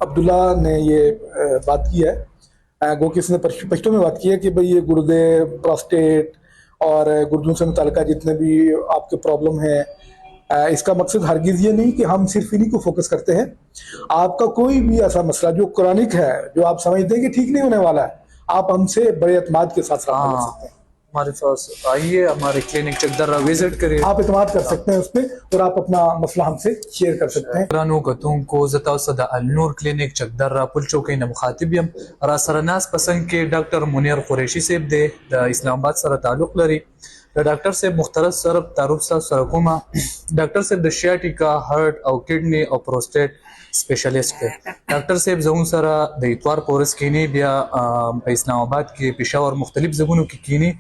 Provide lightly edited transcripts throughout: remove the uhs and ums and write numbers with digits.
عبداللہ نے یہ بات کی ہے، گو کہ اس نے پشتوں میں بات کی ہے کہ بھئی یہ گردے، پراسٹیٹ اور گردوں سے متعلقہ جتنے بھی آپ کے پرابلم ہیں، اس کا مقصد ہرگز یہ نہیں کہ ہم صرف انہی کو فوکس کرتے ہیں. آپ کا کوئی بھی ایسا مسئلہ جو کرونک ہے، جو آپ سمجھتے ہیں کہ ٹھیک نہیں ہونے والا ہے، آپ ہم سے بڑے اعتماد کے ساتھ رابطہ کر سکتے ہیں. ہمارے پاس آئیے، ہمارے کلینک چکدرہ وزٹ کریں. آپ اعتماد کر سکتے ہیں اس پہ اور آپ اپنا مسئلہ ہم سے شیئر کر سکتے ہیں. رانو کتوں کو زتا صدا النور کلینک چکدرہ پل چوکۍ نه مخاطب یم. را سره ناس پسند کې ډاکټر منیر قریشي صاحب دی، د اسلام آباد سره تعلق لري. د ډاکټر صاحب مختلف سره تعارف سره کومه. ډاکټر صاحب د شیاټیکا، هارت او کډنی او پروسټیټ سپیشلیسټ دی. ډاکټر صاحب زموږ سره د اتوار پورس کینی، بیا په اسلام آباد کې، پېښور مختلف ځایونو کې کینی.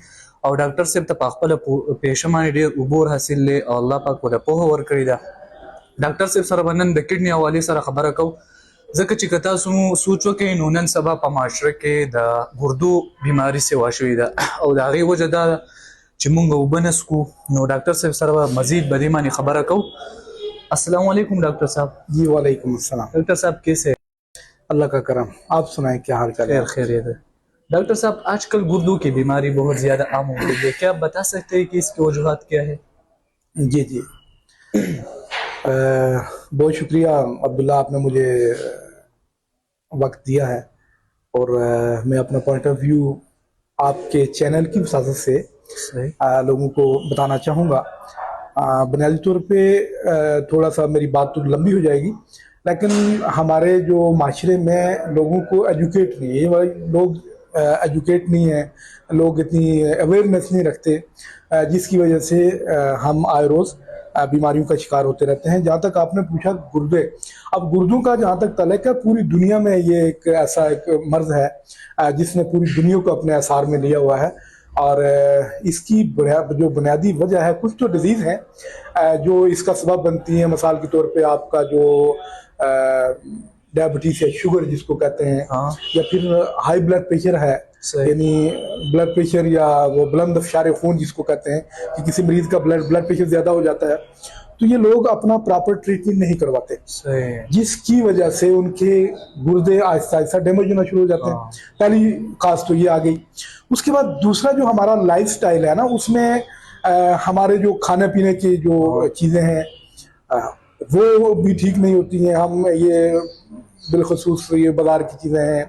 او ډاکټر صاحب ته په خپله پیشه باندې ډېر عبور حاصل دی او الله پاک ورته پوهه ورکړې ده. ډاکټر صاحب سره به نن د کډني حوالې سره خبره کوو، ځکه چې که تاسو سوچ وکړئ نو نن سبا په معاشره کې د ګردو بیماري سیوا شوې ده او د هغې وجه دا ده چې موږ اوبه نه څکو. نو ډاکټر صاحب سره به مزید په دې باندې خبره کوو. السلام علیکم ڈاکٹر صاحب. جی وعلیکم السلام. ڈاکٹر صاحب کیسے ہیں؟ اللہ کا کرم، آپ سنائیں کیا حال چال ہے؟ خیر خیریت ہے. ڈاکٹر صاحب آج کل گردوں کی بیماری بہت زیادہ عام ہو گئی ہے، کیا آپ بتا سکتے ہیں کہ اس کی وجوہات کیا ہے؟ جی جی، بہت شکریہ عبداللہ، آپ نے مجھے وقت دیا ہے اور میں اپنا پوائنٹ آف ویو آپ کے چینل کی وساطت سے لوگوں کو بتانا چاہوں گا. بنیادی طور پہ تھوڑا سا میری بات تو لمبی ہو جائے گی، لیکن ہمارے جو معاشرے میں لوگوں کو ایجوکیٹ نہیں ہے، لوگ ایجوکیٹ نہیں ہیں، لوگ اتنی اویئرنیس نہیں رکھتے، جس کی وجہ سے ہم آئے روز بیماریوں کا شکار ہوتے رہتے ہیں. جہاں تک آپ نے پوچھا گردے، اب گردوں کا جہاں تک تعلق ہے، پوری دنیا میں یہ ایک ایسا ایک مرض ہے جس نے پوری دنیا کو اپنے اثار میں لیا ہوا ہے. اور اس کی جو بنیادی وجہ ہے، کچھ تو ڈیزیز ہیں جو اس کا سبب بنتی ہیں. مثال کے طور پہ آپ کا جو ڈائبٹیز ہے، شوگر جس کو کہتے ہیں، یا پھر ہائی بلڈ پریشر ہے، یعنی بلڈ پریشر یا وہ بلند افشار خون جس کو کہتے ہیں کہ کسی مریض کا بلڈ پریشر زیادہ ہو جاتا ہے تو یہ لوگ اپنا پراپر ٹریٹمنٹ نہیں کرواتے، جس کی وجہ سے ان کے گردے آہستہ آہستہ ڈیمیج ہونا شروع ہو جاتے ہیں. پہلی کاز تو یہ آ گئی. اس کے بعد دوسرا جو ہمارا لائف سٹائل ہے نا، اس میں ہمارے جو کھانے پینے کی جو چیزیں ہیں وہ بھی ٹھیک نہیں ہوتی ہیں. ہم یہ بالخصوص یہ بازار کی چیزیں ہیں،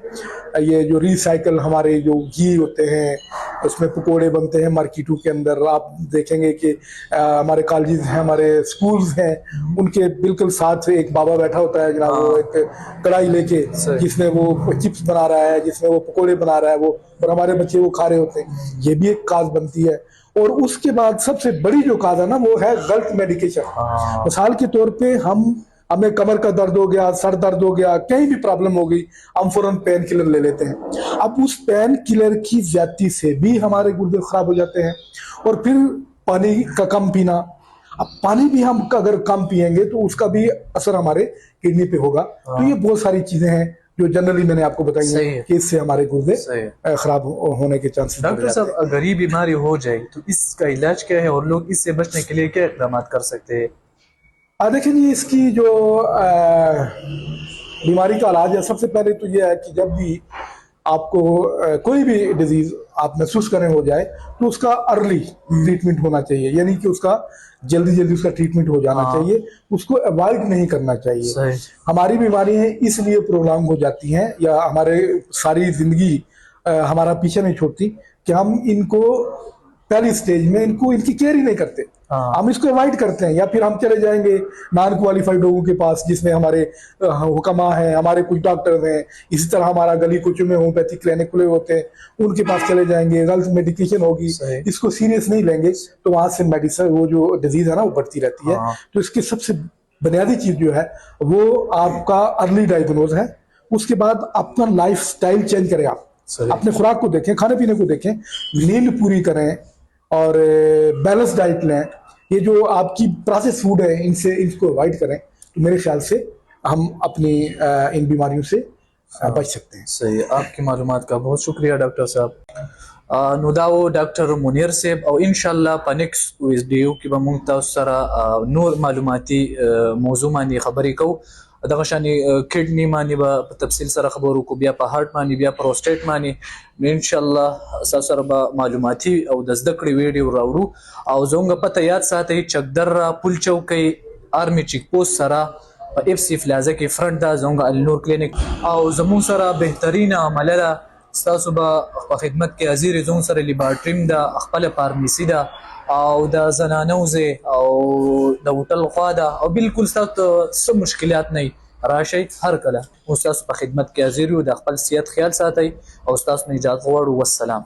یہ جو ریسائیکل ہمارے جو گھی ہوتے ہیں، اس میں پکوڑے بنتے ہیں مارکیٹوں کے اندر. آپ دیکھیں گے کہ ہمارے کالجز ہیں، ہمارے سکولز ہیں، ان کے بالکل ساتھ ایک بابا بیٹھا ہوتا ہے جناب، وہ ایک کڑھائی لے کے، جس میں وہ چپس بنا رہا ہے، جس میں وہ پکوڑے بنا رہا ہے، وہ اور ہمارے بچے وہ کھا رہے ہوتے ہیں. یہ بھی ایک کاز بنتی ہے. اور اس کے بعد سب سے بڑی جو کاز ہے نا، وہ ہے غلط میڈیکیشن. مثال کے طور پہ ہمیں کمر کا درد ہو گیا، سر درد ہو گیا، کہیں بھی پرابلم ہو گئی، ہم فوراً پین کلر لے لیتے ہیں. اب اس پین کلر کی زیادتی سے بھی ہمارے گردے خراب ہو جاتے ہیں. اور پھر پانی کا کم پینا، اب پانی بھی ہم اگر کم پیئیں گے تو اس کا بھی اثر ہمارے کڈنی پہ ہوگا. تو یہ بہت ساری چیزیں ہیں جو جنرلی میں نے آپ کو بتائی ہیں کہ اس سے ہمارے گردے خراب ہونے کے چانسز. ڈاکٹر صاحب اگر یہ بیماری ہو جائے تو اس کا علاج کیا ہے اور لوگ اس سے بچنے کے لیے کیا اقدامات کر سکتے ہیں؟ دیکھیں جی، اس کی جو بیماری کا علاج ہے، سب سے پہلے تو یہ ہے کہ جب بھی آپ کو کوئی بھی ڈیزیز آپ محسوس کریں ہو جائے تو اس کا ارلی ٹریٹمنٹ ہونا چاہیے، یعنی کہ اس کا جلدی اس کا ٹریٹمنٹ ہو جانا چاہیے، اس کو اوائڈ نہیں کرنا چاہیے. ہماری بیماریاں اس لیے پرولونگ ہو جاتی ہیں یا ہمارے ساری زندگی ہمارا پیچھے نہیں چھوڑتی کہ ہم ان کو پہلی سٹیج میں ان کی کیئر ہی نہیں کرتے. ہم اس کو اوائڈ کرتے ہیں، یا پھر ہم چلے جائیں گے نان کوالیفائڈ لوگوں کے پاس جس میں ہمارے حکماء ہیں، ہمارے کچھ ڈاکٹر ہیں. اسی طرح ہمارا گلی کوچوں میں ہومیوپیتھی کلینک کھلے ہوتے ہیں، ان کے پاس چلے جائیں گے، غلط میڈیکیشن ہوگی، اس کو سیریس نہیں لیں گے تو وہاں سے میڈیسن وہ جو ڈیزیز ہے نا وہ بڑھتی رہتی ہے. تو اس کی سب سے بنیادی چیز جو ہے وہ آپ کا ارلی ڈائگنوز ہے. اس کے بعد اپنا لائف سٹائل چینج کریں، آپ اپنے خوراک کو دیکھیں، کھانے پینے کو دیکھیں، نیند پوری کریں اور بیلنس ڈائٹ لیں. یہ جو آپ کی پروسیس فوڈ ہے ان کو اوائڈ کریں تو میرے خیال سے ہم اپنی ان بیماریوں سے بچ سکتے ہیں. صحیح، آپ کی معلومات کا بہت شکریہ ڈاکٹر صاحب. نو دا و ډاکټر منیر صاحب، او ان شاء الله په نیکس ویډیو کې به موږ تاسو سره نور معلوماتي موضوع باندې خبرې کوو. دغه شانې کډنی باندې به په تفصیل سره خبرو وکړو، بیا په هارت باندې، بیا پروسټیټ باندې. نو ان شاء الله تاسو سره به معلوماتي او د زده کړې ویډیو راوړو. او زموږ پته یاد ساتئ چکدره پل چوکۍ آرمي چیک پوسټ سره په اف سی پلازا کې فرنٹ دا زموږ النور کلینیک. او زموږ سره بهترینه عمله ده، ستاسو به په خدمت کې حاضر زموږ سره لیبارټریم ده، خپل فارمیسي ده او د زنانو ځای او د هوټل خوا ده او بالکل ستاسو څه مشکلات نه راشئ هر کله. او ستاسو په خدمت کې حاضر یو. د خپل صحت خیال ساتئ او ستاسو نه اجازه غواړو. والسلام.